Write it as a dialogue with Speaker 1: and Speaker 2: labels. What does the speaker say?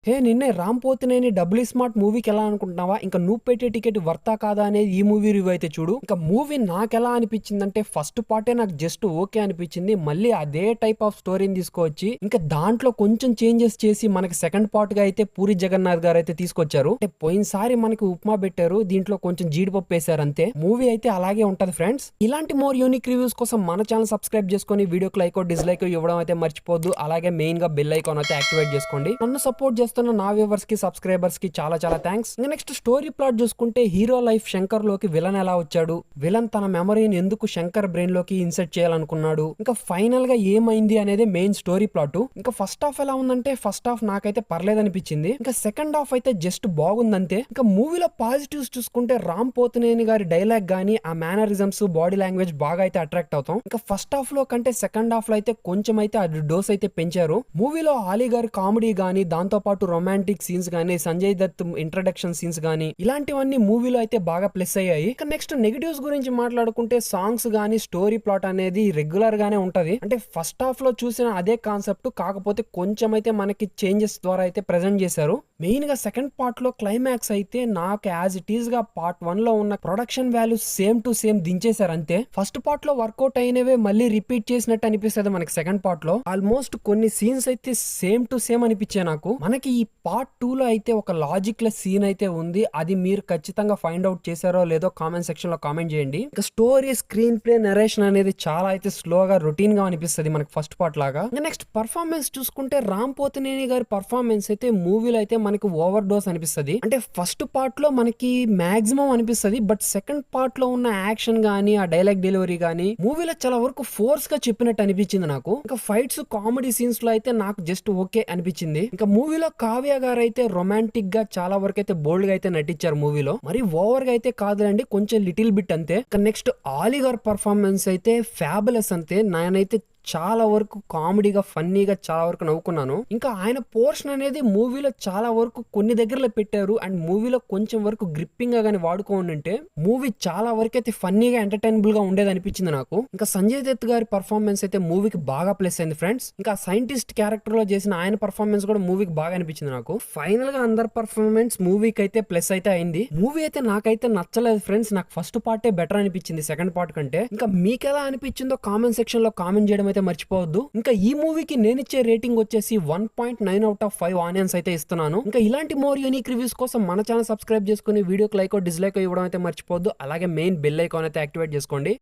Speaker 1: హే నిన్నే Ram Pothineni double smart మూవీకి ఎలా అనుకుంటున్నావా? ఇంకా నువ్వు పెట్టే టికెట్ వర్తా కాదా అనేది ఈ మూవీ రివ్యూ అయితే చూడు. ఇంకా మూవీ నాకెలా అనిపించిందంటే ఫస్ట్ పార్టే నాకు జస్ట్ ఓకే అనిపించింది. మళ్ళీ అదే టైప్ ఆఫ్ స్టోరీని తీసుకొచ్చి ఇంకా దాంట్లో కొంచెం చేంజెస్ చేసి మనకి సెకండ్ పార్ట్ గా అయితే పూరి జగన్నాథ్ గారు అయితే తీసుకొచ్చారు. అంటే పోయినసారి మనకి ఉప్మా పెట్టారు, దీంట్లో కొంచెం జీడిపప్పు వేశారు అంతే. మూవీ అయితే అలాగే ఉంటది ఫ్రెండ్స్. ఇలాంటి మోర్ యూనిక్ రివ్యూస్ కోసం మన ఛానల్ సబ్స్క్రైబ్ చేసుకొని వీడియోకి లైక్ డిస్లైక్ ఇవ్వడం అయితే మర్చిపోద్దు. అలాగే మెయిన్ గా బెల్ ఐకాన్ అయితే యాక్టివేట్ చేసుకోండి. నన్ను సపోర్ట్ చేస్తున్న నా వ్యూవర్స్ కి సబ్స్క్రైబర్స్ కి చాలా చాలా థ్యాంక్స్. ఇంకా నెక్స్ట్ స్టోరీ ప్లాట్ చూసుకుంటే హీరో లైఫ్ శంకర్ లోకి విలన్ ఎలా వచ్చాడు, విలన్ తన మెమరీని ఎందుకు శంకర్ బ్రెయిన్ లోకి ఇన్సర్ట్ చేయాలనుకున్నాడు, ఇంకా ఫైనల్ గా ఏమైంది అనేది మెయిన్ స్టోరీ ప్లాట్. ఇంకా ఫస్ట్ హాఫ్ ఎలా ఉందంటే ఫస్ట్ హాఫ్ నాకైతే పర్లేదు అనిపించింది. ఇంకా సెకండ్ హాఫ్ అయితే జస్ట్ బాగుందంతే. ఇంకా మూవీలో పాజిటివ్స్ చూసుకుంటే రామ్ పోతినేని గారి డైలాగ్ గానీ ఆ మేనరిజమ్స్ బాడీ లాంగ్వేజ్ బాగా అయితే అట్రాక్ట్ అవుతాం. ఇంకా ఫస్ట్ హాఫ్ లో కంటే సెకండ్ హాఫ్ లో అయితే కొంచెం అయితే అది డోస్ అయితే పెంచారు. మూవీలో ఆలీ గారి కామెడీ గానీ దాంతో పాటు రొమాంటిక్ సీన్స్ గానీ సంజయ్ దత్ ఇంట్రడక్షన్ సీన్స్ గానీ ఇలాంటివన్నీ మూవీలో అయితే బాగా ప్లస్ అయ్యాయి. ఇక నెక్స్ట్ నెగటివ్స్ గురించి మాట్లాడుకుంటే సాంగ్స్ గానీ స్టోరీ ప్లాట్ అనేది రెగ్యులర్ గానే ఉంటది. అంటే ఫస్ట్ హాఫ్ లో చూసిన అదే కాన్సెప్ట్, కాకపోతే కొంచెం అయితే మనకి చేంజెస్ ద్వారా అయితే ప్రెజెంట్ చేశారు. మెయిన్ గా సెకండ్ పార్ట్ లో క్లైమాక్స్ అయితే నాకు యాజ్ ఇట్ ఈస్ గా పార్ట్ 1 లో ఉన్న production values same to same దించేశారు అంతే. ఫస్ట్ పార్ట్ లో వర్కౌట్ అయినవే మళ్ళీ రిపీట్ చేసినట్టు అనిపిస్తుంది మనకి సెకండ్ పార్ట్ లో. ఆల్మోస్ట్ కొన్ని సీన్స్ అయితే సేమ్ టు సేమ్ అనిపించాయి నాకు. మనకి ఈ పార్ట్ 2 లో అయితే ఒక లాజిక్ లెస్ సీన్ అయితే ఉంది. అది మీరు ఖచ్చితంగా ఫైండ్ అవుట్ చేశారో లేదో కామెంట్ సెక్షన్ లో కామెంట్ చేయండి. ఇంకా స్టోరీ స్క్రీన్ ప్లే నరేషన్ అనేది చాలా అయితే స్లోగా రొటీన్ గా అనిపిస్తుంది మనకి ఫస్ట్ పార్ట్ లాగా. ఇంకా నెక్స్ట్ పర్ఫార్మెన్స్ చూసుకుంటే రామ్ పోతినేని గారి పర్ఫార్మెన్స్ అయితే మూవీలో అయితే మనకి ఓవర్ డోస్ అనిపిస్తుంది. అంటే ఫస్ట్ పార్ట్ లో మనకి మాక్సిమం అనిపిస్తుంది, బట్ సెకండ్ పార్ట్ లో ఉన్న యాక్షన్ గానీ ఆ డైలాగ్ డెలివరీ గానీ మూవీలో చాలా వరకు ఫోర్స్ గా చెప్పినట్టు అనిపించింది నాకు. ఇంకా ఫైట్స్ కామెడీ సీన్స్ లో అయితే నాకు జస్ట్ ఓకే అనిపించింది. ఇంకా మూవీలో కావ్య గారు అయితే రొమాంటిక్ గా చాలా వరకు అయితే బోల్డ్ గా అయితే నటించారు మూవీలో. మరి ఓవర్ గా అయితే కాదులండి, కొంచెం లిటిల్ బిట్ అంతే. ఇంకా నెక్స్ట్ ఆలీ గారి పర్ఫార్మెన్స్ అయితే ఫ్యాబులస్ అంతే. నేనైతే చాలా వరకు కామెడీగా ఫన్నీగా చాలా వరకు నవ్వుకున్నాను. ఇంకా ఆయన పోర్షన్ అనేది మూవీలో చాలా వరకు కొన్ని దగ్గరలో పెట్టారు, అండ్ మూవీలో కొంచెం వరకు గ్రిప్పింగ్ గా కానీ వాడుకోండి మూవీ చాలా వరకు అయితే ఫన్నీగా ఎంటర్టైనబుల్ గా ఉండేది అనిపించింది నాకు. ఇంకా సంజయ్ దత్ గారి పర్ఫార్మెన్స్ అయితే మూవీకి బాగా ప్లస్ అయింది ఫ్రెండ్స్. ఇంకా సైంటిస్ట్ క్యారెక్టర్ లో చేసిన ఆయన పర్ఫార్మెన్స్ కూడా మూవీకి బాగా అనిపించింది నాకు. ఫైనల్ గా అందరి పర్ఫార్మెన్స్ మూవీకి అయితే ప్లస్ అయితే అయింది. మూవీ అయితే నాకైతే నచ్చలేదు ఫ్రెండ్స్. నాకు ఫస్ట్ పార్టే బెటర్ అనిపించింది సెకండ్ పార్ట్ కంటే. ఇంకా మీకు ఎలా అనిపించిందో కామెంట్ సెక్షన్ లో కామెంట్ చేయడం అయితే మర్చిపోవద్దు. ఇంకా ఈ మూవీకి నేను ఇచ్చే రేటింగ్ వచ్చేసి 1.9/5 ఆనియన్స్ అయితే ఇస్తున్నాను. ఇంకా ఇలాంటి మోర్ యూనిక్ రివ్యూస్ కోసం మన ఛానల్ సబ్స్క్రైబ్ చేసుకుని వీడియోకి లైక్ డిస్లైక్ ఇవ్వడం అయితే మర్చిపోవద్దు. అలాగే మెయిన్ బెల్ ఐకాన్ అయితే యాక్టివేట్ చేసుకోండి.